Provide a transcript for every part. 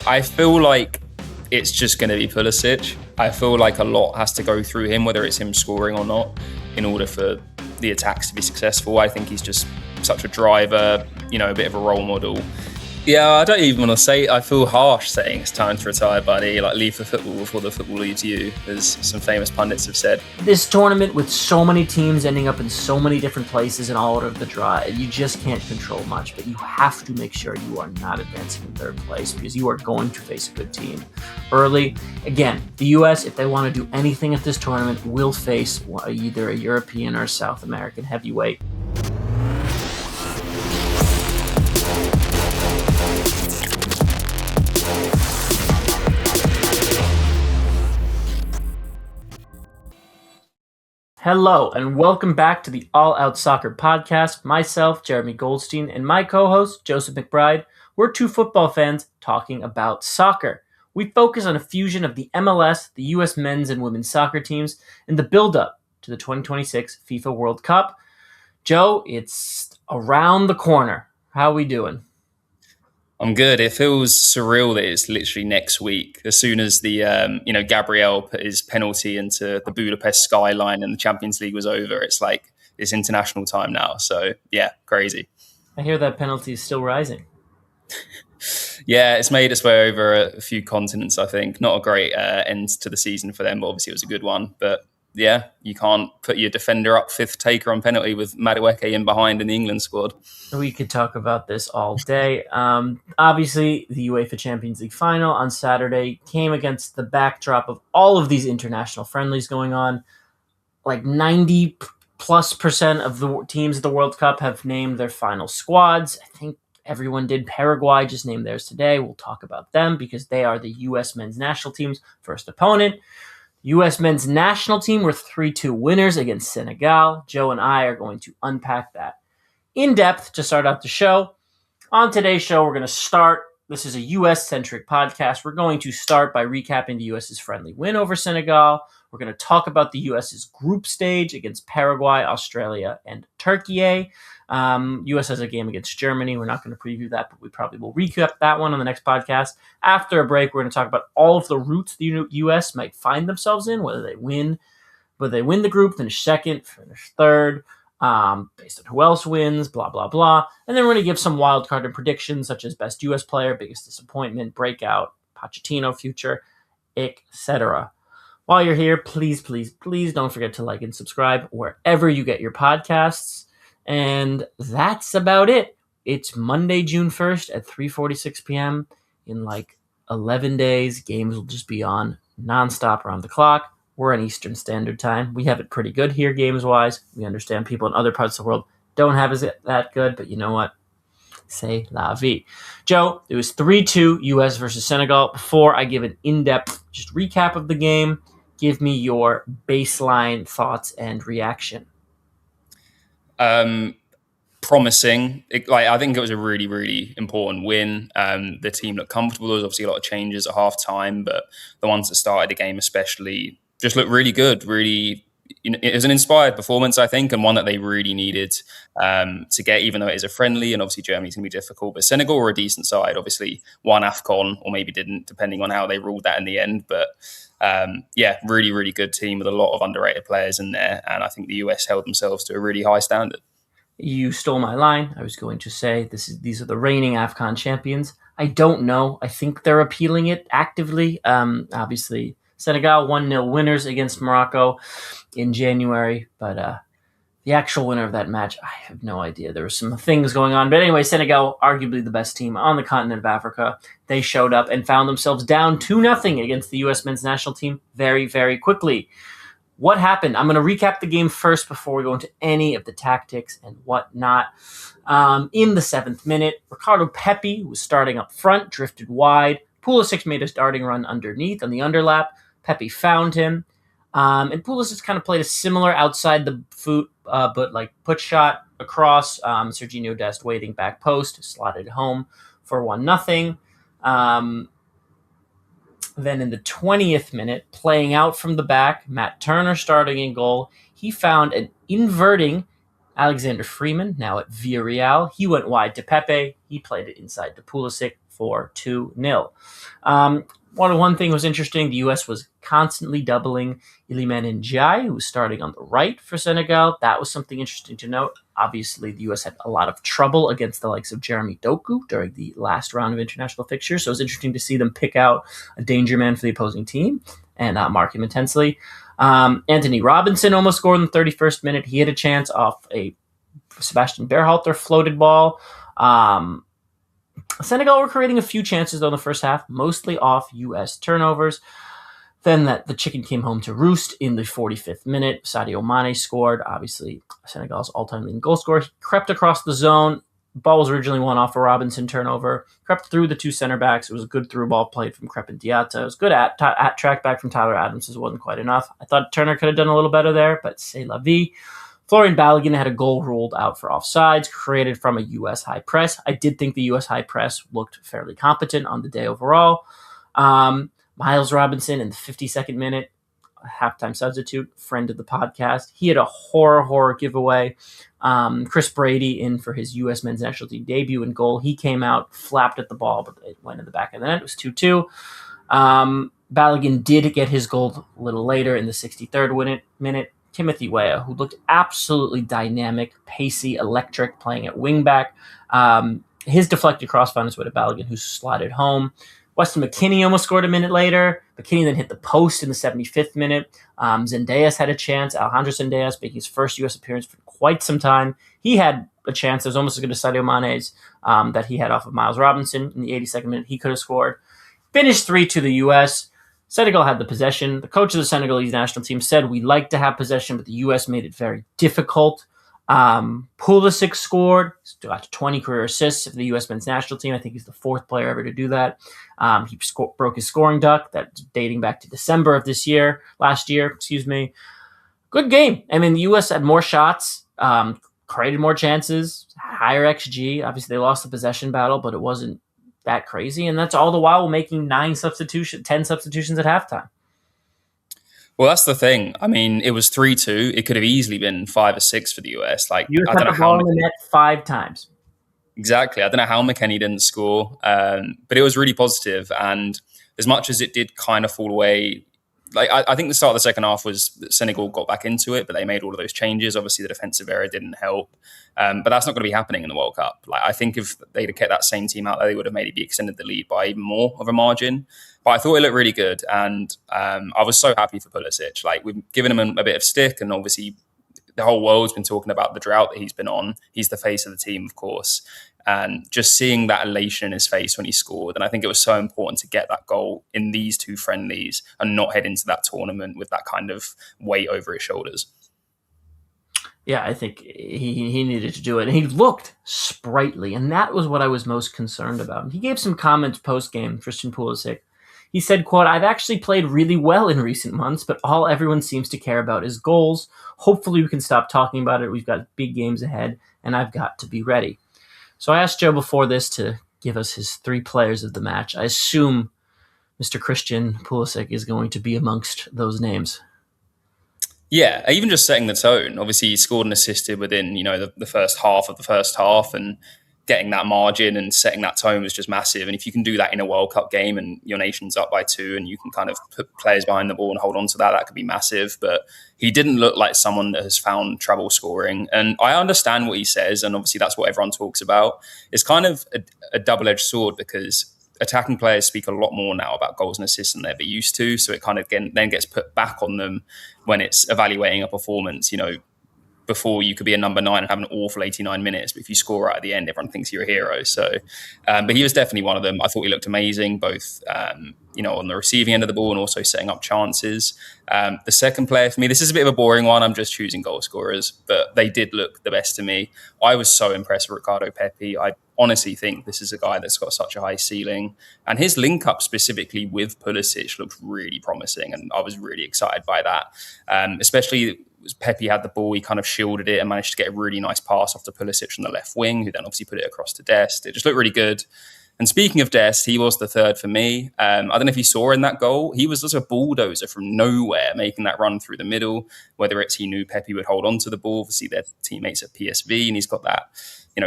I feel like it's just going to be Pulisic. I feel like a lot has to go through him, whether it's him scoring or not, in order for the attacks to be successful. I think he's just such a driver, a bit of a role model. Yeah, I don't even want to say, I feel harsh saying it's time to retire, buddy. Like, leave the football before the football leaves you, as some famous pundits have said. This tournament, with so many teams ending up in so many different places and all out of the draw, you just can't control much, but you have to make sure you are not advancing in third place because you are going to face a good team early. Again, the U.S., if they want to do anything at this tournament, will face either a European or South American heavyweight. Hello, and welcome back to the All Out Soccer Podcast. Myself, Jeremy Goldstein, and my co-host, Joseph McBride. We're two football fans talking about soccer. We focus on a fusion of the MLS, the U.S. men's and women's soccer teams, and the build-up to the 2026 FIFA World Cup. Joe, it's around the corner. How are we doing? I'm good. It feels surreal that it's literally next week. As soon as the Gabriel put his penalty into the Budapest skyline and the Champions League was over, it's like it's international time now. So yeah, crazy. I hear that penalty is still rising. Yeah, it's made its way over a few continents, I think. Not a great end to the season for them, but obviously it was a good one. But yeah, you can't put your defender up fifth taker on penalty with Madueke in behind in the England squad. We could talk about this all day. Obviously, the UEFA Champions League final on Saturday came against the backdrop of all of these international friendlies going on. Like 90+% of the teams at the World Cup have named their final squads. I think everyone did. Paraguay just named theirs today. We'll talk about them because they are the U.S. men's national team's first opponent. U.S. men's national team were 3-2 winners against Senegal. Joe and I are going to unpack that in depth to start out the show. On today's show, we're going to start. This is a U.S.-centric podcast. We're going to start by recapping the U.S.'s friendly win over Senegal. We're going to talk about the U.S.'s group stage against Paraguay, Australia, and Turkey. U.S. has a game against Germany. We're not going to preview that, but we probably will recap that one on the next podcast. After a break, we're going to talk about all of the routes the U.S. might find themselves in, whether they win the group, finish second, finish third, based on who else wins, blah, blah, blah. And then we're going to give some wildcard and predictions, such as best U.S. player, biggest disappointment, breakout, Pochettino future, etc. While you're here, please, please, please don't forget to like and subscribe wherever you get your podcasts. And that's about it. It's Monday, June 1st at 3:46 p.m. In like 11 days. Games will just be on nonstop around the clock. We're on Eastern Standard Time. We have it pretty good here games-wise. We understand people in other parts of the world don't have it that good, but you know what? C'est la vie. Joe, it was 3-2 U.S. versus Senegal. Before I give an in-depth just recap of the game, give me your baseline thoughts and reaction. Promising. I think it was a really, really important win. The team looked comfortable. There was obviously a lot of changes at half time, but the ones that started the game especially just looked really good. Really, it was an inspired performance, I think, and one that they really needed to get, even though it is a friendly, and obviously Germany's going to be difficult. But Senegal were a decent side. Obviously, won AFCON, or maybe didn't, depending on how they ruled that in the end. But really, really good team with a lot of underrated players in there. And I think the US held themselves to a really high standard. You stole my line. I was going to say these are the reigning AFCON champions. I don't know. I think they're appealing it actively. Obviously, Senegal 1-0 winners against Morocco in January, but the actual winner of that match, I have no idea. There were some things going on. But anyway, Senegal, arguably the best team on the continent of Africa. They showed up and found themselves down 2-0 against the U.S. men's national team very, very quickly. What happened? I'm going to recap the game first before we go into any of the tactics and whatnot. In the 7th minute, Ricardo Pepi was starting up front, drifted wide. Pulisic made a darting run underneath on the underlap. Pepi found him. And Pulisic kind of played a similar outside the foot, but like put shot across. Serginho Dest waiting back post, slotted home for 1-0. Then in the 20th minute, playing out from the back, Matt Turner starting in goal. He found an inverting Alexander Freeman, now at Villarreal. He went wide to Pepe. He played it inside to Pulisic for 2-0. One thing was interesting. The U.S. was constantly doubling Iliman Ndiaye, who was starting on the right for Senegal. That was something interesting to note. Obviously, the U.S. had a lot of trouble against the likes of Jeremy Doku during the last round of international fixtures, so it was interesting to see them pick out a danger man for the opposing team and mark him intensely. Anthony Robinson almost scored in the 31st minute. He had a chance off a Sebastian Berhalter floated ball. Senegal were creating a few chances, though, in the first half, mostly off U.S. turnovers. Then the chicken came home to roost in the 45th minute. Sadio Mane scored, obviously Senegal's all-time leading goal scorer. He crept across the zone. Ball was originally won off a Robinson turnover. Crept through the two center backs. It was a good through ball played from Crepin Diatta. It was good at track back from Tyler Adams. It wasn't quite enough. I thought Turner could have done a little better there, but c'est la vie. Florian Balogun had a goal ruled out for offsides, created from a U.S. high press. I did think the U.S. high press looked fairly competent on the day overall. Miles Robinson in the 52nd minute, halftime substitute, friend of the podcast. He had a horror giveaway. Chris Brady in for his U.S. men's national team debut in goal. He came out, flapped at the ball, but it went in the back of the net. It was 2-2. Balogun did get his goal a little later in the 63rd minute. Timothy Weah, who looked absolutely dynamic, pacey, electric, playing at wingback. His deflected cross found his way to Balogun, who slotted home. Weston McKennie almost scored a minute later. McKennie then hit the post in the 75th minute. Zendejas had a chance. Alejandro Zendejas making his first U.S. appearance for quite some time. He had a chance that was almost as good as Sadio Mane's that he had off of Miles Robinson in the 82nd minute. He could have scored. Finished 3-2 to the U.S. Senegal had the possession. The coach of the Senegalese national team said, "We like to have possession, but the U.S. made it very difficult." Pulisic scored. He's got 20 career assists for the U.S. men's national team. I think he's the fourth player ever to do that. He broke his scoring duck. That's dating back to December of last year. Good game. I mean, the U.S. had more shots, created more chances, higher XG. Obviously, they lost the possession battle, but it wasn't that crazy. And that's all the while making 10 substitutions at halftime. Well, that's the thing. I mean, it was 3-2. It could have easily been 5 or 6 for the US. Like, You I don't know had the ball in the net 5 times. Exactly. I don't know how McKennie didn't score, but it was really positive. And as much as it did kind of fall away, like I think the start of the second half was that Senegal got back into it, but they made all of those changes. Obviously, the defensive error didn't help, but that's not going to be happening in the World Cup. Like, I think if they'd have kept that same team out there, they would have maybe extended the lead by even more of a margin. But I thought it looked really good, and I was so happy for Pulisic. Like, we've given him a bit of stick, and obviously the whole world's been talking about the drought that he's been on. He's the face of the team, of course. And just seeing that elation in his face when he scored. And I think it was so important to get that goal in these two friendlies and not head into that tournament with that kind of weight over his shoulders. Yeah, I think he needed to do it. And he looked sprightly. And that was what I was most concerned about. He gave some comments post-game, Christian Pulisic. He said, quote, "I've actually played really well in recent months, but all everyone seems to care about is goals. Hopefully we can stop talking about it. We've got big games ahead, and I've got to be ready." So I asked Joe before this to give us his 3 players of the match. I assume Mr. Christian Pulisic is going to be amongst those names. Yeah, even just setting the tone. Obviously, he scored and assisted within, the first half of the first half, and getting that margin and setting that tone was just massive. And if you can do that in a World Cup game and your nation's up by 2 and you can kind of put players behind the ball and hold on to that could be massive. But he didn't look like someone that has found trouble scoring. And I understand what he says, and obviously that's what everyone talks about. It's kind of a double-edged sword, because attacking players speak a lot more now about goals and assists than they're ever used to. So it kind of then gets put back on them when it's evaluating a performance. Before, you could be a number 9 and have an awful 89 minutes, but if you score right at the end, everyone thinks you're a hero. So, but he was definitely one of them. I thought he looked amazing, both on the receiving end of the ball and also setting up chances. The second player for me, this is a bit of a boring one. I'm just choosing goal scorers, but they did look the best to me. I was so impressed with Ricardo Pepi. I honestly think this is a guy that's got such a high ceiling, and his link up specifically with Pulisic looked really promising, and I was really excited by that, especially. Pepe had the ball, he kind of shielded it and managed to get a really nice pass off to Pulisic on the left wing, who then obviously put it across to Dest. It just looked really good. And speaking of Dest, he was the third for me. I don't know if you saw in that goal, he was just a bulldozer from nowhere, making that run through the middle. Whether it's he knew Pepe would hold on to the ball, obviously their teammates at PSV, and he's got that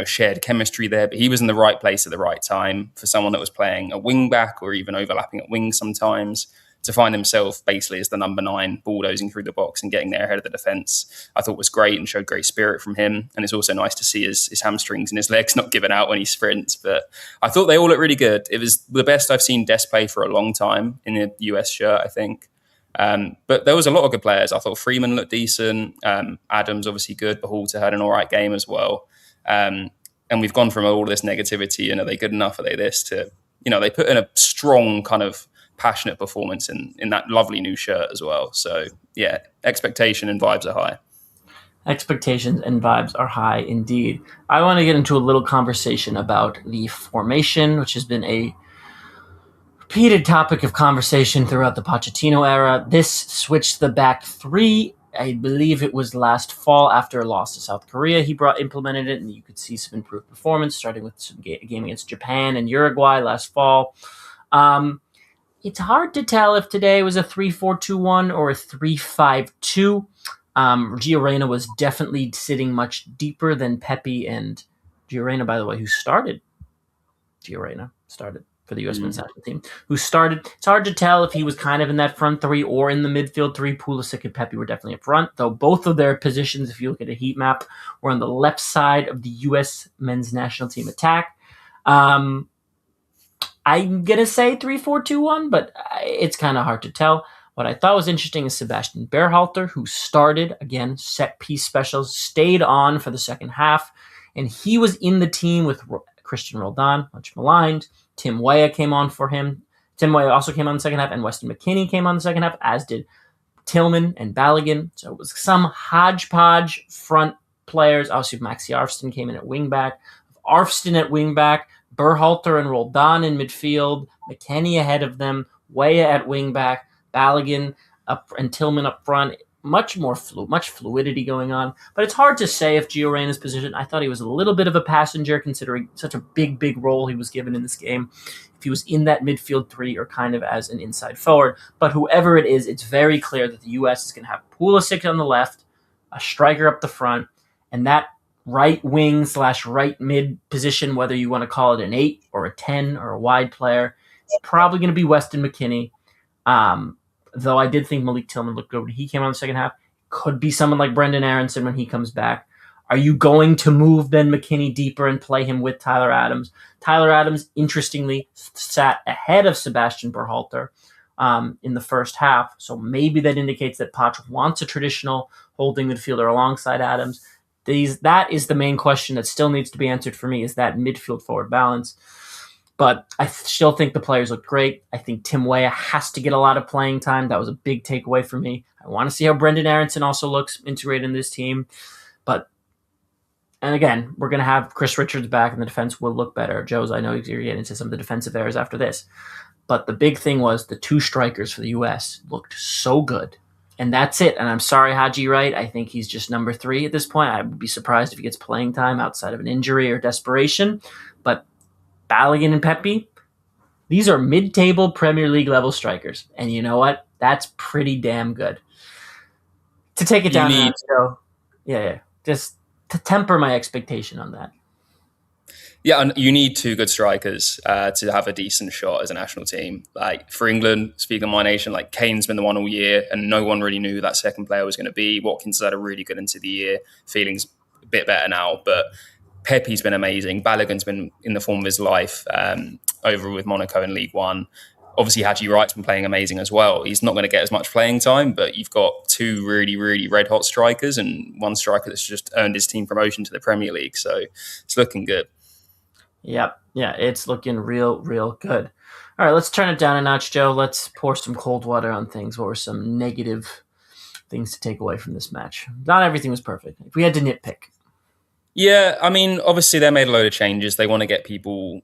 shared chemistry there. But he was in the right place at the right time for someone that was playing a wing back or even overlapping at wing sometimes. To find himself basically as the number 9 bulldozing through the box and getting there ahead of the defence, I thought was great and showed great spirit from him. And it's also nice to see his hamstrings and his legs not giving out when he sprints. But I thought they all looked really good. It was the best I've seen Dest play for a long time in the US shirt, I think. But there was a lot of good players. I thought Freeman looked decent. Adams obviously good. Behalter had an all right game as well. And we've gone from all this negativity and are they good enough? Are they this? To, they put in a strong kind of passionate performance in that lovely new shirt as well. So yeah, expectation and vibes are high. Expectations and vibes are high indeed. I want to get into a little conversation about the formation, which has been a repeated topic of conversation throughout the Pochettino era. This switched the back three. I believe it was last fall after a loss to South Korea. He implemented it, and you could see some improved performance, starting with some game against Japan and Uruguay last fall. It's hard to tell if today was a 3-4-2-1 or a 3-5-2. Gio Reyna was definitely sitting much deeper than Pepe, and Gio Reyna, by the way, started for the U.S. men's national team, who started. It's hard to tell if he was kind of in that front three or in the midfield three. Pulisic and Pepe were definitely up front, though both of their positions, if you look at a heat map, were on the left side of the U.S. men's national team attack. I'm going to say 3-4-2-1, but it's kind of hard to tell. What I thought was interesting is Sebastian Berhalter, who started, again, set-piece specials, stayed on for the second half, and he was in the team with Christian Roldan, much maligned. Tim Weah came on for him. Tim Weah also came on the second half, and Weston McKennie came on the second half, as did Tillman and Balogun. So it was some hodgepodge front players. Obviously, Maxi Arfston came in at wingback. Arfston at wingback, Berhalter and Roldan in midfield, McKennie ahead of them, Weah at wingback, Balogun up and Tillman up front. Much fluidity going on. But it's hard to say if Gio Reyna's position. I thought he was a little bit of a passenger considering such a big role he was given in this game. If he was in that midfield three or kind of as an inside forward. But whoever it is, it's very clear that the U.S. is going to have Pulisic on the left, a striker up the front, and that right wing / right mid position, whether you want to call it an 8 or a 10 or a wide player, it's probably going to be Weston McKennie. Though I did think Malik Tillman looked good when he came on the second half. Could be someone like Brendan Aronson when he comes back. Are you going to move Ben McKennie deeper and play him with Tyler Adams? Tyler Adams, interestingly, sat ahead of Sebastian Berhalter in the first half. So maybe that indicates that Poch wants a traditional holding midfielder alongside Adams. That is the main question that still needs to be answered for me, is that midfield forward balance. But I still think the players look great. I think Tim Weah has to get a lot of playing time. That was a big takeaway for me. I want to see how Brendan Aronson also looks integrated in this team. And again, we're going to have Chris Richards back and the defense will look better. Joe's, I know you're getting into some of the defensive errors after this. But the big thing was the two strikers for the U.S. looked so good. And that's it. And I'm sorry, Haji Wright. I think he's just number 3 at this point. I would be surprised if he gets playing time outside of an injury or desperation. But Balogun and Pepe, these are mid-table Premier League level strikers. And you know what? That's pretty damn good. To take it down, just to temper my expectation on that. Yeah, and you need 2 good strikers to have a decent shot as a national team. Like for England, speaking of my nation, like Kane's been the one all year, and no one really knew who that second player was going to be. Watkins had a really good into the year. Feelings a bit better now, but Pepe's been amazing. Balogun's been in the form of his life over with Monaco in League One. Obviously, Haji Wright's been playing amazing as well. He's not going to get as much playing time, but you've got 2 really red-hot strikers and one striker that's just earned his team promotion to the Premier League. So it's looking good. Yep. Yeah, it's looking real good. All right, let's turn it down a notch, Joe. Let's pour some cold water on things. What were some negative things to take away from this match? Not everything was perfect. If we had to nitpick. Yeah, I mean, obviously they made a load of changes. They want to get people,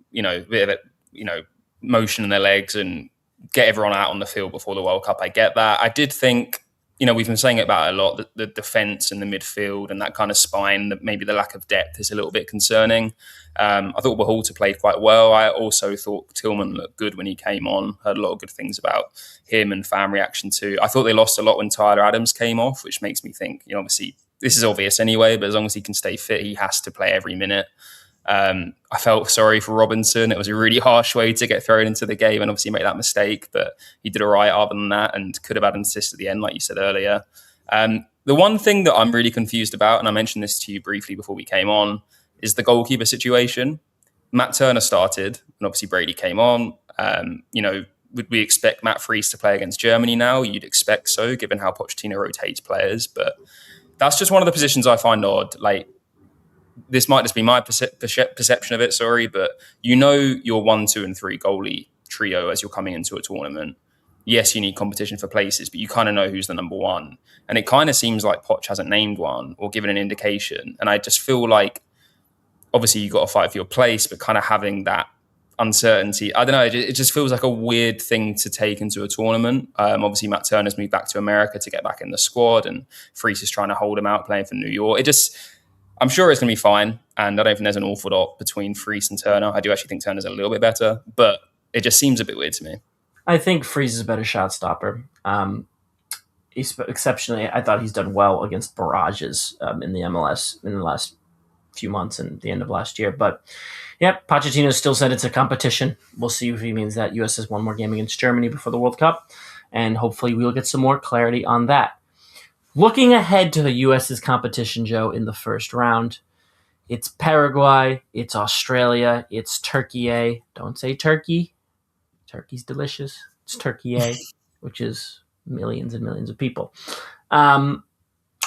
motion in their legs and get everyone out on the field before the World Cup. I get that. I did think we've been saying about it a lot, the defense and the midfield and that kind of spine, that maybe the lack of depth is a little bit concerning. I thought Berhalter played quite well. I also thought Tillman looked good when he came on. Heard a lot of good things about him and fan reaction too. I thought they lost a lot when Tyler Adams came off, which makes me think, obviously this is obvious anyway, but as long as he can stay fit, he has to play every minute. I felt sorry for Robinson. It was a really harsh way to get thrown into the game and obviously make that mistake, but he did all right other than that and could have had an assist at the end, like you said earlier. The one thing that I'm really confused about, and I mentioned this to you briefly before we came on, is the goalkeeper situation. Matt Turner started, and obviously Brady came on. Would we expect Matt Fries to play against Germany now? You'd expect so, given how Pochettino rotates players, but that's just one of the positions I find odd. Like, this might just be my perception of it, but your 1, 2, and 3 goalie trio as you're coming into a tournament. Yes, you need competition for places, but you kind of know who's the number one. And it kind of seems like Poch hasn't named one or given an indication. And I just feel like, obviously, you've got to fight for your place, but kind of having that uncertainty, I don't know, it just feels like a weird thing to take into a tournament. Obviously, Matt Turner's moved back to America to get back in the squad, and Fries is trying to hold him out playing for New York. I'm sure it's going to be fine, and I don't think there's an awful lot between Fries and Turner. I do actually think Turner's a little bit better, but it just seems a bit weird to me. I think Fries is a better shot stopper. Exceptionally, I thought he's done well against barrages in the MLS in the last few months and the end of last year. But yeah, Pochettino still said it's a competition. We'll see if he means that US has one more game against Germany before the World Cup, and hopefully we'll get some more clarity on that. Looking ahead to the U.S.'s competition, Joe, in the first round, it's Paraguay, it's Australia, it's Turkey. Don't say Turkey. Turkey's delicious. It's Turkey, which is millions and millions of people. We're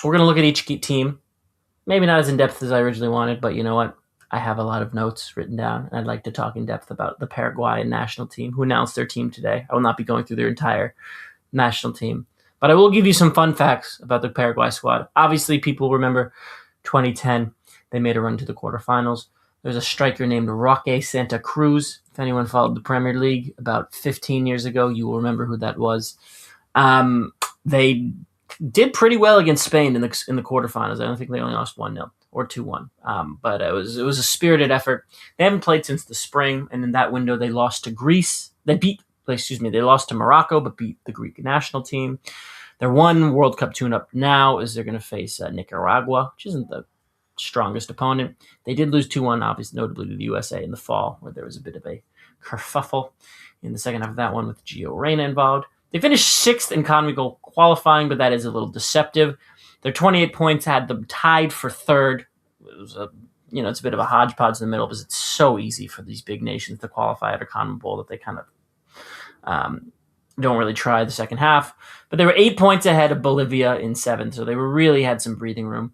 going to look at each team. Maybe not as in-depth as I originally wanted, but you know what? I have a lot of notes written down, and I'd like to talk in depth about the Paraguayan national team, who announced their team today. I will not be going through their entire national team, but I will give you some fun facts about the Paraguay squad. Obviously, people remember 2010. They made a run to the quarterfinals. There's a striker named Roque Santa Cruz. If anyone followed the Premier League about 15 years ago, you will remember who that was. They did pretty well against Spain in the quarterfinals. I don't think they only lost 1-0 or 2-1. But it was a spirited effort. They haven't played since the spring, and in that window they lost to Greece. They lost to Morocco, but beat the Greek national team. Their one World Cup tune-up now is they're going to face Nicaragua, which isn't the strongest opponent. They did lose 2-1, obviously, notably to the USA in the fall, where there was a bit of a kerfuffle in the second half of that one with Gio Reyna involved. They finished 6th in CONMEBOL qualifying, but that is a little deceptive. Their 28 points had them tied for 3rd. It was it's a bit of a hodgepodge in the middle because it's so easy for these big nations to qualify out of CONMEBOL that they kind of don't really try the second half. But they were 8 points ahead of Bolivia in 7th, so they really had some breathing room.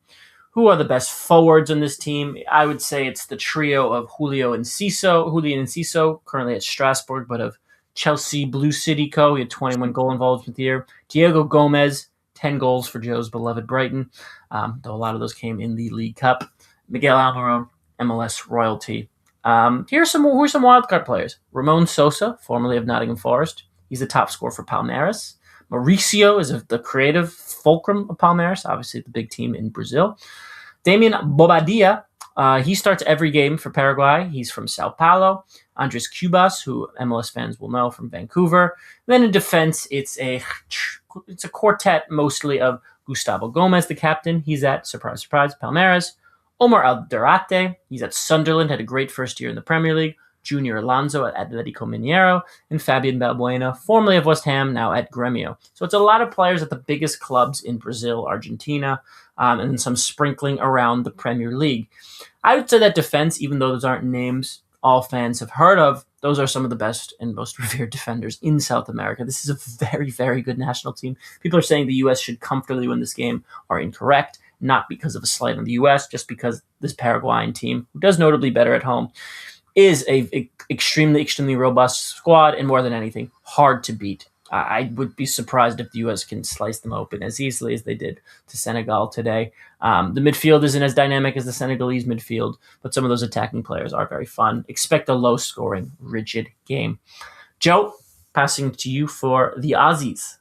Who are the best forwards on this team? I would say it's the trio of Julian Enciso, currently at Strasbourg, but of Chelsea Blue City Co. He had 21 goal involvement here. Diego Gomez, 10 goals for Joe's beloved Brighton, though a lot of those came in the League Cup. Miguel Almiron, MLS royalty. Who are some wildcard players? Ramon Sosa, formerly of Nottingham Forest. He's the top scorer for Palmeiras. Mauricio is the creative fulcrum of Palmeiras, obviously the big team in Brazil. Damian Bobadilla, he starts every game for Paraguay. He's from Sao Paulo. Andres Cubas, who MLS fans will know from Vancouver. And then in defense, it's a quartet mostly of Gustavo Gomez, the captain. He's at, surprise, surprise, Palmeiras. Omar Alderate, he's at Sunderland, had a great first year in the Premier League. Junior Alonso at Atletico Mineiro, and Fabian Balbuena, formerly of West Ham, now at Gremio. So it's a lot of players at the biggest clubs in Brazil, Argentina, and some sprinkling around the Premier League. I would say that defense, even though those aren't names all fans have heard of, those are some of the best and most revered defenders in South America. This is a very, very good national team. People are saying the U.S. should comfortably win this game are incorrect, not because of a slight on the U.S., just because this Paraguayan team, who does notably better at home, is a extremely, extremely robust squad, and more than anything, hard to beat. I would be surprised if the U.S. can slice them open as easily as they did to Senegal today. The midfield isn't as dynamic as the Senegalese midfield, but some of those attacking players are very fun. Expect a low-scoring, rigid game. Joe, passing to you for the Aussies.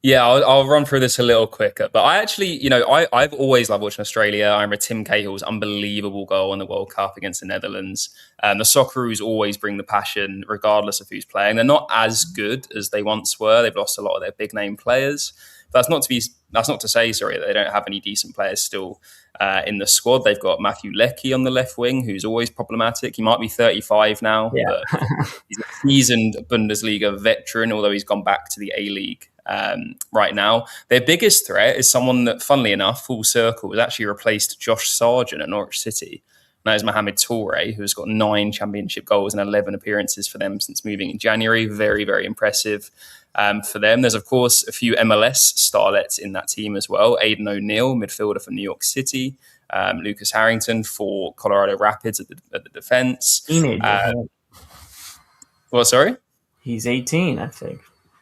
Yeah, I'll run through this a little quicker. But I actually, I've always loved watching Australia. I remember Tim Cahill's unbelievable goal in the World Cup against the Netherlands. The Socceroos always bring the passion, regardless of who's playing. They're not as good as they once were. They've lost a lot of their big name players. That's not to say, sorry, that they don't have any decent players still in the squad. They've got Matthew Leckie on the left wing, who's always problematic. He might be 35 now, Yeah. but he's a seasoned Bundesliga veteran, although he's gone back to the A League right now. Their biggest threat is someone that, funnily enough, full circle, has actually replaced Josh Sargent at Norwich City. And that is Mohamed Toure, who has got 9 championship goals and 11 appearances for them since moving in January. Very, very impressive for them. There's, of course, a few MLS starlets in that team as well. Aidan O'Neill, midfielder for New York City. Lucas Harrington for Colorado Rapids at the defense. Teenager. What, sorry? He's 18, I think.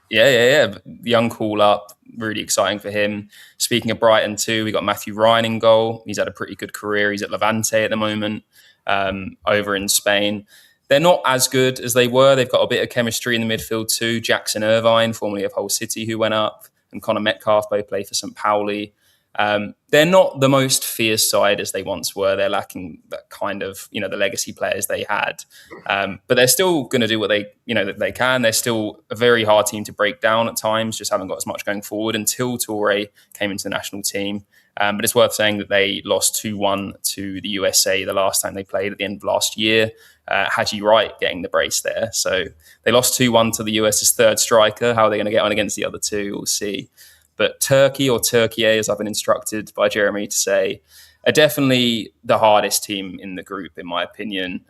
Yeah. Young call up, really exciting for him. Speaking of Brighton too, we got Matthew Ryan in goal. He's had a pretty good career. He's at Levante at the moment, over in Spain. They're not as good as they were. They've got a bit of chemistry in the midfield too. Jackson Irvine, formerly of Hull City, who went up, and Connor Metcalf both play for St. Pauli. They're not the most fierce side as they once were. They're lacking that kind of, the legacy players they had. But they're still going to do what they can. They're still a very hard team to break down at times, just haven't got as much going forward until Toure came into the national team. But it's worth saying that they lost 2-1 to the USA the last time they played at the end of last year. Haji Wright getting the brace there. So they lost 2-1 to the US's third striker. How are they going to get on against the other two? We'll see. But Turkey, or Turkey, as I've been instructed by Jeremy to say, are definitely the hardest team in the group, in my opinion.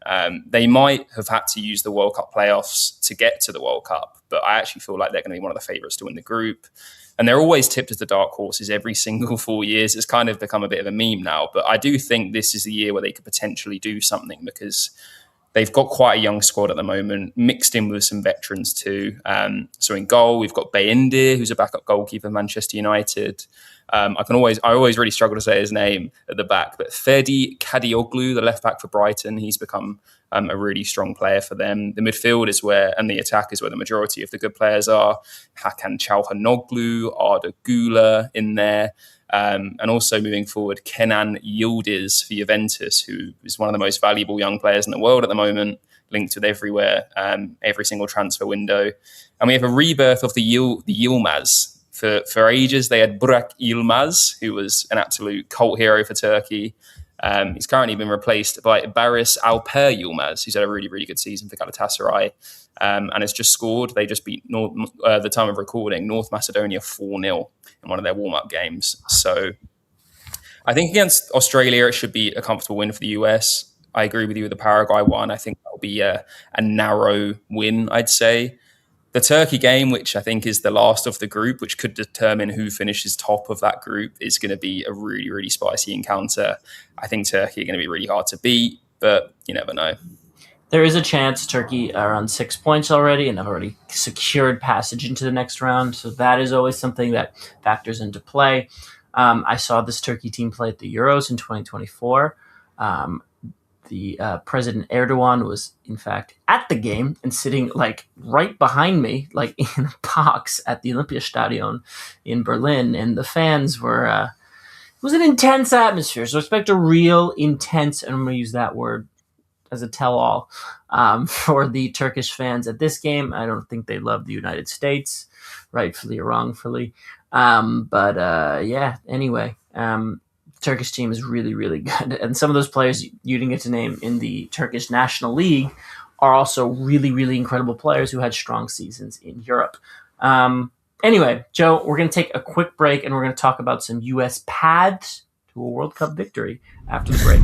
They might have had to use the World Cup playoffs to get to the World Cup, but I actually feel like they're going to be one of the favourites to win the group. And they're always tipped as the dark horses every single 4 years. It's kind of become a bit of a meme now, but I do think this is the year where they could potentially do something, because they've got quite a young squad at the moment, mixed in with some veterans too. So in goal, we've got Bayindir, who's a backup goalkeeper for Manchester United. I always really struggle to say his name at the back, but Ferdi Kadioglu, the left back for Brighton, he's become a really strong player for them. The midfield and the attack is where the majority of the good players are. Hakan Çalhanoğlu, Arda Güler in there. And also moving forward, Kenan Yildiz for Juventus, who is one of the most valuable young players in the world at the moment, linked with everywhere, every single transfer window. And we have a rebirth of the Yilmaz. For ages, they had Burak Yilmaz, who was an absolute cult hero for Turkey. He's currently been replaced by Barış Alper Yilmaz, who's had a really, really good season for Galatasaray. And has just scored. They just beat the time of recording, North Macedonia 4-0 in one of their warm-up games. So I think against Australia, it should be a comfortable win for the US. I agree with you with the Paraguay one. I think that'll be a narrow win, I'd say. The Turkey game, which I think is the last of the group, which could determine who finishes top of that group, is going to be a really, really spicy encounter. I think Turkey are going to be really hard to beat, but you never know. There is a chance Turkey are on 6 points already and have already secured passage into the next round. So that is always something that factors into play. I saw this Turkey team play at the Euros in 2024. President Erdogan was, in fact, at the game and sitting right behind me, in a box at the Olympiastadion in Berlin. And the fans were, it was an intense atmosphere. So expect a real intense, and I'm going to use that word as a tell-all for the Turkish fans at this game. I don't think they love the United States, rightfully or wrongfully. Anyway, Turkish team is really, really good. And some of those players you didn't get to name in the Turkish National League are also really, really incredible players who had strong seasons in Europe. Anyway, Joe, we're going to take a quick break and we're going to talk about some U.S. paths to a World Cup victory after the break.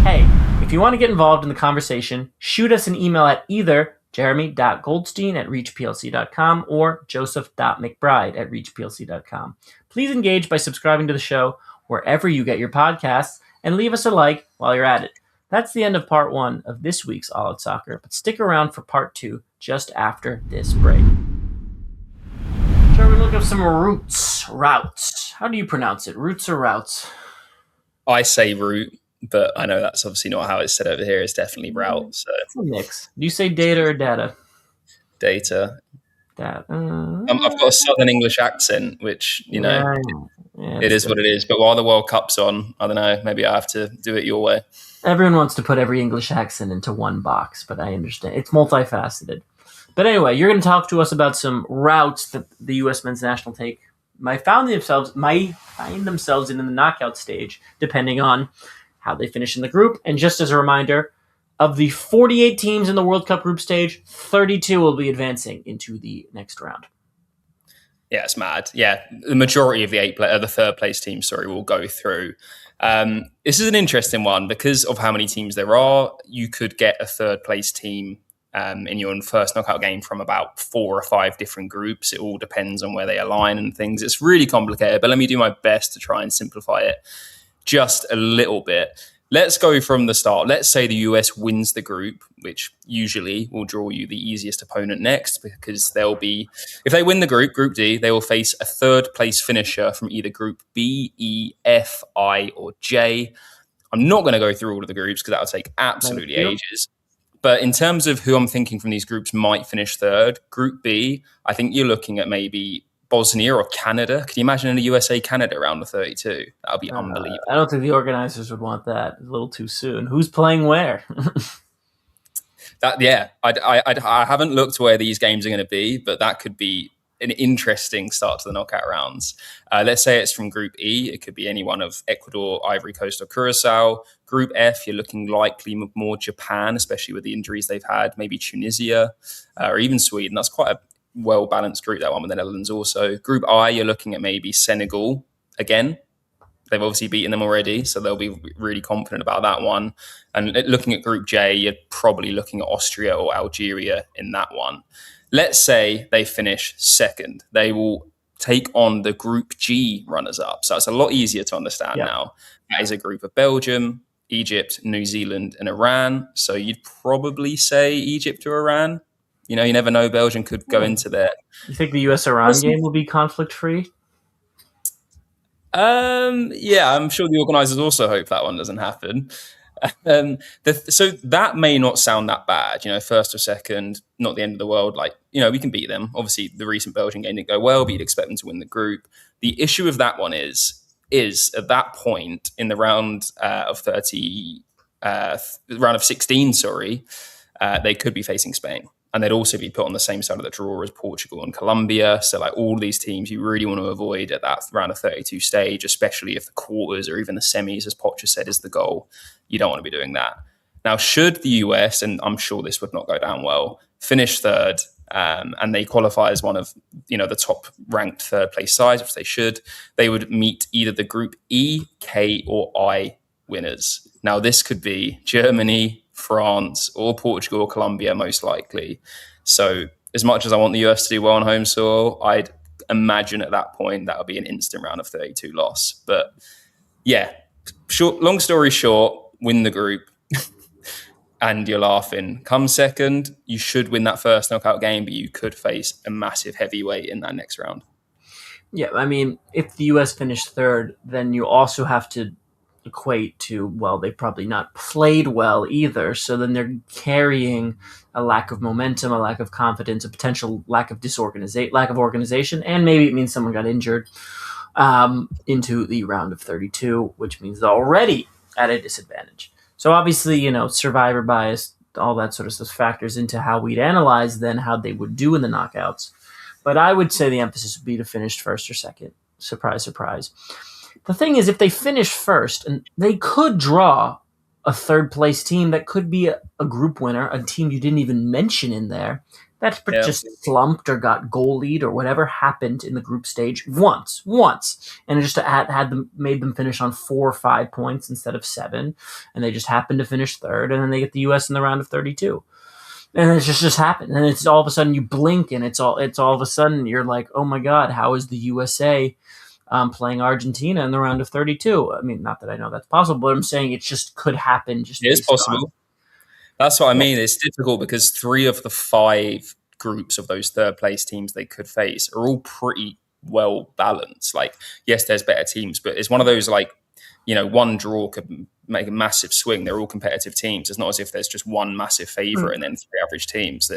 Hey, if you want to get involved in the conversation, shoot us an email at either jeremy.goldstein@reachplc.com or joseph.mcbride@reachplc.com. Please engage by subscribing to the show wherever you get your podcasts and leave us a like while you're at it. That's the end of part 1 of this week's All Out Soccer, but stick around for part 2 just after this break. Shall we look up some routes? How do you pronounce it? Roots or routes? I say route, but I know that's obviously not how it's said over here. It's definitely route. So it's a mix. Do you say data or data? Data. That I've got a Southern English accent, which, yeah, yeah, it it's is good. what it is. But while the World Cup's on, I don't know, maybe I have to do it your way. Everyone wants to put every English accent into one box, but I understand it's multifaceted. But anyway, you're going to talk to us about some routes that the U.S. men's national take might find themselves in the knockout stage, depending on how they finish in the group. And just as a reminder, of the 48 teams in the World Cup group stage, 32 will be advancing into the next round. Yeah, it's mad. Yeah, the majority of the third place teams, will go through. This is an interesting one because of how many teams there are. You could get a third place team in your first knockout game from about 4 or 5 different groups. It all depends on where they align and things. It's really complicated, but let me do my best to try and simplify it just a little bit. Let's go from the start. Let's say the US wins the group, which usually will draw you the easiest opponent next because if they win the Group D, they will face a third place finisher from either Group B, E, F, I, or J. I'm not going to go through all of the groups because that will take absolutely ages. But in terms of who I'm thinking from these groups might finish third, Group B, I think you're looking at maybe Bosnia or Canada. Can you imagine a USA-Canada round of 32? That would be unbelievable. I don't think the organizers would want that. A little too soon. Who's playing where? I haven't looked where these games are going to be, but that could be an interesting start to the knockout rounds. Let's say it's from Group E. It could be any one of Ecuador, Ivory Coast, or Curacao. Group F, you're looking likely more Japan, especially with the injuries they've had, maybe Tunisia, or even Sweden. That's quite a well-balanced group, that one with the Netherlands also. Group I, you're looking at maybe Senegal again. They've obviously beaten them already, so they'll be really confident about that one. And looking at Group J, you're probably looking at Austria or Algeria in that one. Let's say they finish second. They will take on the Group G runners-up. So it's a lot easier to understand now. That is a group of Belgium, Egypt, New Zealand, and Iran. So you'd probably say Egypt or Iran. You never know. Belgium could go into there. You think the US-Iran game will be conflict-free? Yeah, I'm sure the organisers also hope that one doesn't happen. So that may not sound that bad, first or second, not the end of the world. We can beat them. Obviously, the recent Belgian game didn't go well, but you'd expect them to win the group. The issue with that one is at that point in the round of 16, they could be facing Spain. And they'd also be put on the same side of the draw as Portugal and Colombia. So all these teams you really want to avoid at that round of 32 stage, especially if the quarters or even the semis, as Poch said, is the goal. You don't want to be doing that. Now, should the US, and I'm sure this would not go down well, finish third and they qualify as one of the top ranked third place sides, which they should, they would meet either the Group E, K, or I winners. Now, this could be Germany, France, or Portugal or Colombia, most likely. So as much as I want the US to do well on home soil, I'd imagine at that point that would be an instant round of 32 loss. But yeah, long story short, win the group and you're laughing. Come second, you should win that first knockout game, but you could face a massive heavyweight in that next round. Yeah, I mean, if the US finished third, then you also have to equate to, well, they've probably not played well either. So then they're carrying a lack of momentum, a lack of confidence, a potential lack of organization, and maybe it means someone got injured into the round of 32, which means they're already at a disadvantage. So obviously, survivor bias, all that sort of stuff factors into how we'd analyze then how they would do in the knockouts. But I would say the emphasis would be to finish first or second. Surprise, surprise. The thing is, if they finish first, and they could draw a third place team that could be a group winner, a team you didn't even mention in there, that just slumped or got goalied or whatever happened in the group stage once, and it just made them finish on 4 or 5 points instead of 7, and they just happened to finish third, and then they get the US in the round of 32. And it just happened, and it's all of a sudden you blink, and it's all of a sudden you're like, oh my God, how is the USA playing Argentina in the round of 32? I mean, not that I know that's possible, but I'm saying it just could happen. It is possible. That's what I mean. It's difficult because 3 of the 5 groups of those third place teams they could face are all pretty well balanced. Yes, there's better teams, but it's one of those one draw could make a massive swing. They're all competitive teams. It's not as if there's just one massive favorite and then 3 average teams.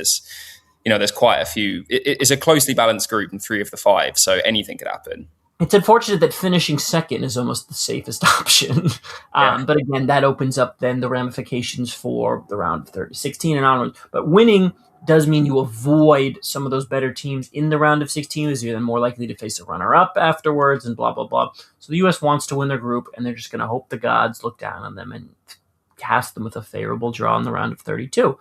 there's quite a few. It's a closely balanced group in 3 of the 5, so anything could happen. It's unfortunate that finishing second is almost the safest option. Yeah. But again, that opens up then the ramifications for the round of 16 and onwards. But winning does mean you avoid some of those better teams in the round of 16, as you're then more likely to face a runner-up afterwards and blah, blah, blah. So the U.S. wants to win their group, and they're just going to hope the gods look down on them and cast them with a favorable draw in the round of 32.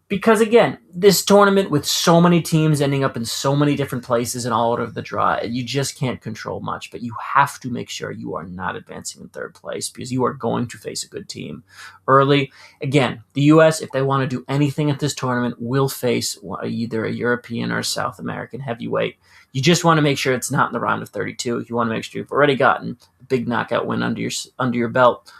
Because again, this tournament with so many teams ending up in so many different places and all out of the draw, you just can't control much. But you have to make sure you are not advancing in third place because you are going to face a good team early. Again, the U.S., if they want to do anything at this tournament, will face either a European or a South American heavyweight. You just want to make sure it's not in the round of 32. You want to make sure you've already gotten a big knockout win under your belt.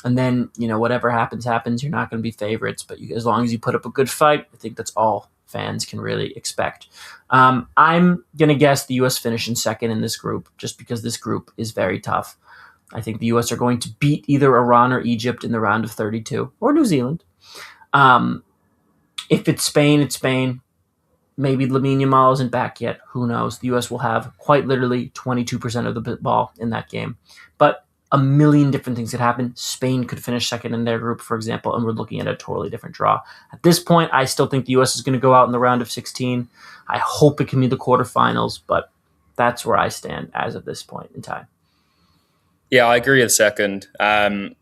And then, whatever happens. You're not going to be favorites, but as long as you put up a good fight, I think that's all fans can really expect. I'm going to guess the U.S. finish in second in this group, just because this group is very tough. I think the U.S. are going to beat either Iran or Egypt in the round of 32, or New Zealand. If it's Spain, it's Spain. Maybe Lamine Yamal isn't back yet. Who knows? The U.S. will have quite literally 22% of the ball in that game. But a million different things could happen. Spain could finish second in their group, for example, and we're looking at a totally different draw. At this point, I still think the U.S. is going to go out in the round of 16. I hope it can be the quarterfinals, but that's where I stand as of this point in time. Yeah, I agree with second. I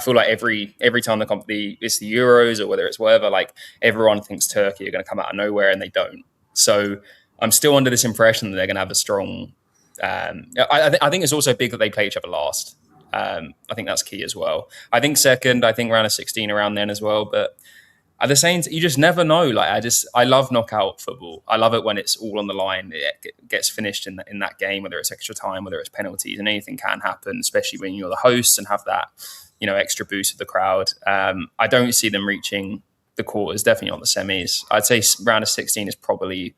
feel like every time it's the Euros or whether it's whatever, like everyone thinks Turkey are going to come out of nowhere and they don't. So I'm still under this impression that they're going to have a strong. I think it's also big that they play each other last. I think that's key as well. I think second. I think round of 16 around then as well. But at the same time, you just never know. Like I love knockout football. I love it when it's all on the line. It gets finished in that game, whether it's extra time, whether it's penalties, and anything can happen. Especially when you're the host and have that extra boost of the crowd. I don't see them reaching the quarters. Definitely not the semis. I'd say round of 16 is probably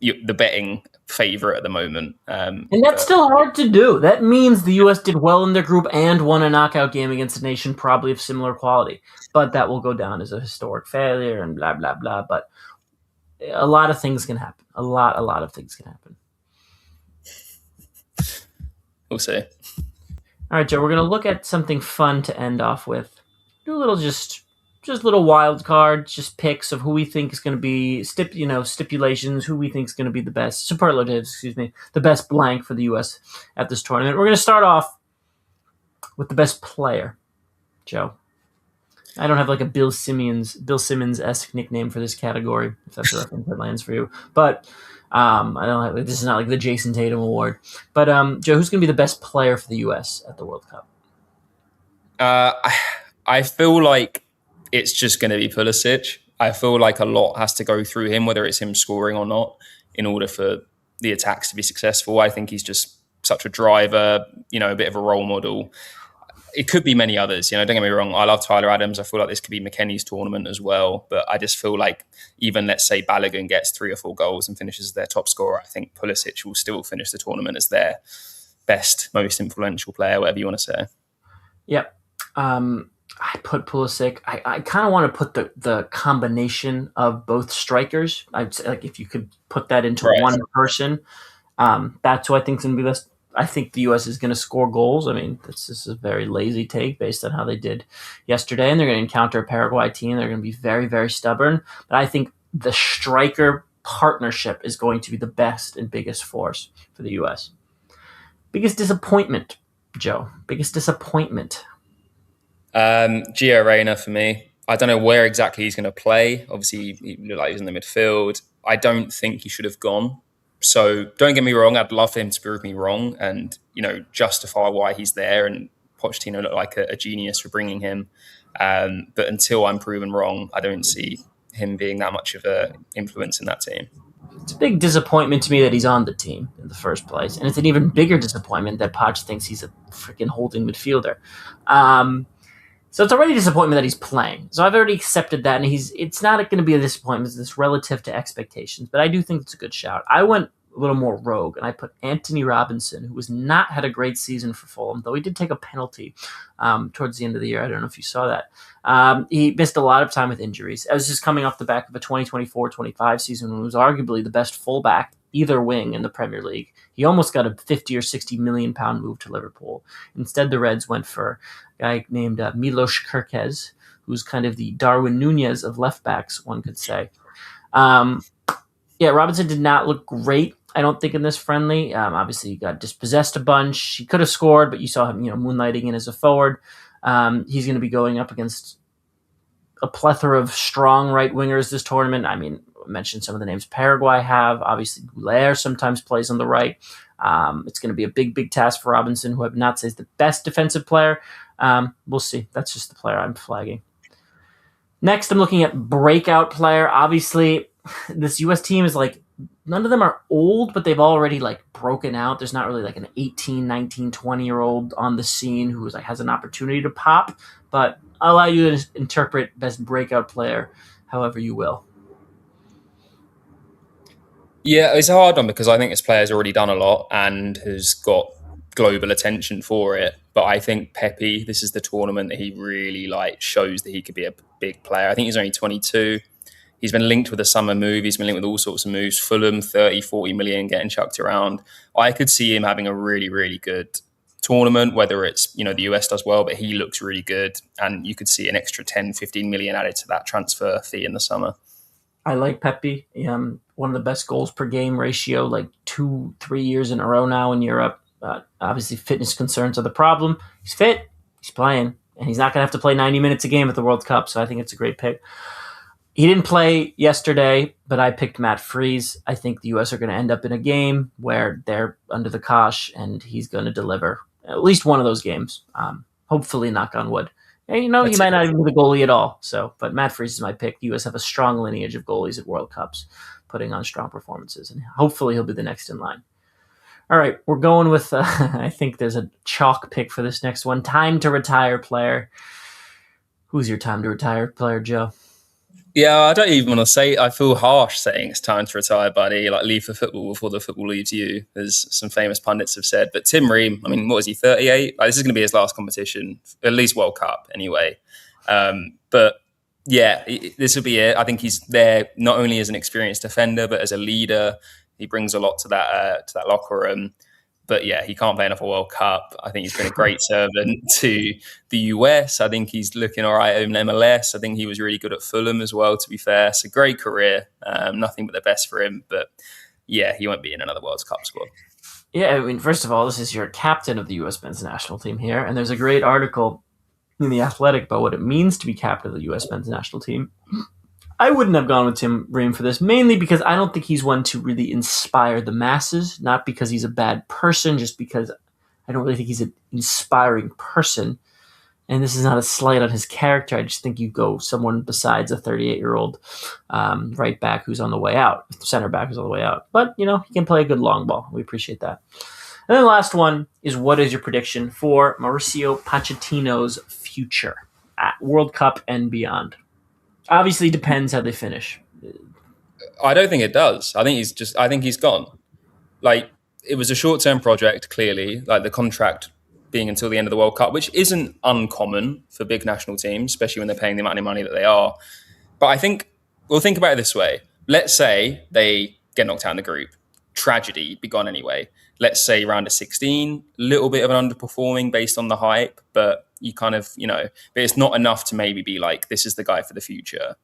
the betting favorite at the moment. And that's still hard to do. That means the U.S. did well in their group and won a knockout game against a nation probably of similar quality. But that will go down as a historic failure and blah, blah, blah. But a lot of things can happen. A lot of things can happen. We'll see. All right, Joe, we're going to look at something fun to end off with. Do a little just little wild cards, just picks of who we think is going to be stipulations, who we think is going to be the best superlatives, the best blank for the U.S. at this tournament. We're going to start off with the best player, Joe. I don't have like a Bill Simmons-esque nickname for this category, if that's a reference that lands for you. But I don't have. This is not like the Jason Tatum Award. But Joe, who's going to be the best player for the U.S. at the World Cup? I feel like it's just going to be Pulisic. I feel like a lot has to go through him, whether it's him scoring or not, in order for the attacks to be successful. I think he's just such a driver, a bit of a role model. It could be many others, don't get me wrong. I love Tyler Adams. I feel like this could be McKennie's tournament as well. But I just feel like even, let's say, Balogun gets 3 or 4 goals and finishes as their top scorer, I think Pulisic will still finish the tournament as their best, most influential player, whatever you want to say. Yep. I put Pulisic. I kind of want to put the combination of both strikers. I'd say, like, if you could put that into one person, that's who I think is going to be best. I think the U.S. is going to score goals. I mean, this is a very lazy take based on how they did yesterday, and they're going to encounter a Paraguay team. They're going to be very, very stubborn. But I think the striker partnership is going to be the best and biggest force for the U.S. Biggest disappointment, Joe. Biggest disappointment. Gio Reyna for me. I don't know where exactly he's going to play. Obviously, he looked like he was in the midfield. I don't think he should have gone. So don't get me wrong. I'd love for him to prove me wrong and, justify why he's there. And Pochettino looked like a genius for bringing him. But until I'm proven wrong, I don't see him being that much of an influence in that team. It's a big disappointment to me that he's on the team in the first place. And it's an even bigger disappointment that Poch thinks he's a freaking holding midfielder. So it's already a disappointment that he's playing. So I've already accepted that, and it's not going to be a disappointment. It's relative to expectations, but I do think it's a good shout. I went a little more rogue, and I put Anthony Robinson, who has not had a great season for Fulham, though he did take a penalty towards the end of the year. I don't know if you saw that. He missed a lot of time with injuries. I was just coming off the back of a 2024-25 season when he was arguably the best fullback, either wing in the Premier League. He almost got a 50 or 60 million pound move to Liverpool. Instead, the Reds went for a guy named Milos Kerkez, who's kind of the Darwin Nunez of left backs, one could say. Robinson did not look great, I don't think, in this friendly. Obviously, he got dispossessed a bunch. He could have scored, but you saw him, moonlighting in as a forward. He's going to be going up against a plethora of strong right wingers this tournament. I mean, I mentioned some of the names Paraguay have. Obviously, Goulart sometimes plays on the right. It's going to be a big, big task for Robinson, who I would not say is the best defensive player. We'll see. That's just the player I'm flagging. Next, I'm looking at breakout player. Obviously, this U.S. team is none of them are old, but they've already broken out. There's not really an 18, 19, 20-year-old on the scene who has an opportunity to pop, but I'll allow you to interpret best breakout player however you will. Yeah, it's a hard one because I think this player's already done a lot and has got global attention for it. But I think Pepe, this is the tournament that he really shows that he could be a big player. I think he's only 22. He's been linked with a summer move. He's been linked with all sorts of moves. Fulham, 30, 40 million getting chucked around. I could see him having a really, really good tournament, whether it's, the US does well, but he looks really good. And you could see an extra 10, 15 million added to that transfer fee in the summer. I like Pepe. One of the best goals per game ratio, 2-3 years in a row now in Europe. Obviously, fitness concerns are the problem. He's fit. He's playing. And he's not going to have to play 90 minutes a game at the World Cup, so I think it's a great pick. He didn't play yesterday, but I picked Matt Freese. I think the U.S. are going to end up in a game where they're under the cosh, and he's going to deliver at least one of those games. Hopefully, knock on wood. And, he might not even be the goalie at all. But Matt Freese is my pick. The U.S. have a strong lineage of goalies at World Cups, putting on strong performances, and hopefully he'll be the next in line. All right, we're going with, I think there's a chalk pick for this next one. Time to retire player. Who's your time to retire player, Joe? Yeah, I don't even want to say. I feel harsh saying it's time to retire, buddy. Leave for football before the football leaves you, as some famous pundits have said. But Tim Ream, what is he, 38? This is going to be his last competition, at least World Cup anyway. But yeah, this will be it. I think he's there not only as an experienced defender, but as a leader. He brings a lot to that locker room. But yeah, he can't play enough a World Cup. I think he's been a great servant to the US. I think he's looking all right in MLS. I think he was really good at Fulham as well, to be fair. It's a great career. Nothing but the best for him. But yeah, he won't be in another World Cup squad. Yeah, first of all, this is your captain of the U.S. men's national team here. And there's a great article in The Athletic about what it means to be captain of the U.S. men's national team. I wouldn't have gone with Tim Ream for this, mainly because I don't think he's one to really inspire the masses, not because he's a bad person, just because I don't really think he's an inspiring person. And this is not a slight on his character. I just think you go someone besides a 38-year-old right back who's on the way out, center back who's on the way out. But, he can play a good long ball. We appreciate that. And then the last one is, what is your prediction for Mauricio Pochettino's future at World Cup and beyond? Obviously, depends how they finish. I don't think it does. I think he's gone. It was a short-term project, clearly. The contract being until the end of the World Cup, which isn't uncommon for big national teams, especially when they're paying the amount of money that they are. But I think we'll think about it this way. Let's say they get knocked out in the group. Tragedy, be gone anyway. Let's say round of 16, a little bit of an underperforming based on the hype, but you kind of, but it's not enough to maybe be this is the guy for the future.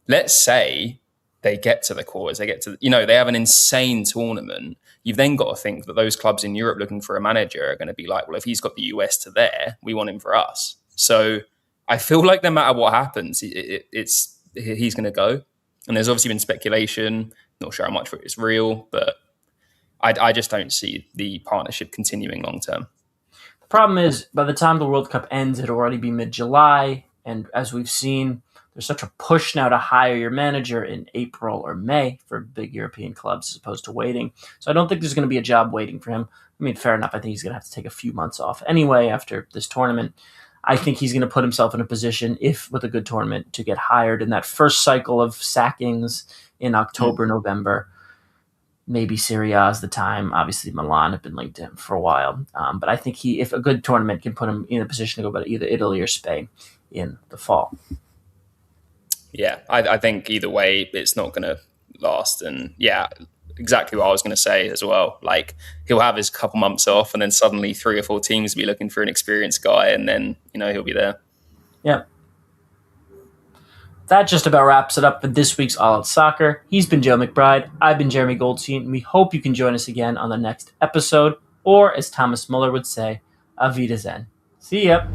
Let's say they get to the quarters, they get to, they have an insane tournament. You've then got to think that those clubs in Europe looking for a manager are going to be well, if he's got the US to there, we want him for us. So I feel like no matter what happens, he's going to go. And there's obviously been speculation, not sure how much of it is real, but I just don't see the partnership continuing long term. The problem is, by the time the World Cup ends, it'll already be mid-July. And as we've seen, there's such a push now to hire your manager in April or May for big European clubs as opposed to waiting. So I don't think there's going to be a job waiting for him. Fair enough. I think he's going to have to take a few months off anyway after this tournament. I think he's going to put himself in a position, if with a good tournament, to get hired in that first cycle of sackings in October, November. maybe Serie A is the time. Obviously, Milan have been linked to him for a while. But I think if a good tournament can put him in a position to go to either Italy or Spain in the fall. Yeah, I think either way, it's not going to last. And yeah, exactly what I was going to say as well. Like he'll have his couple months off, and then suddenly 3 or 4 teams will be looking for an experienced guy, and then he'll be there. Yep. That just about wraps it up for this week's All Out Soccer. He's been Joe McBride. I've been Jeremy Goldstein. And we hope you can join us again on the next episode, or as Thomas Muller would say, Auf Wiedersehen. See ya.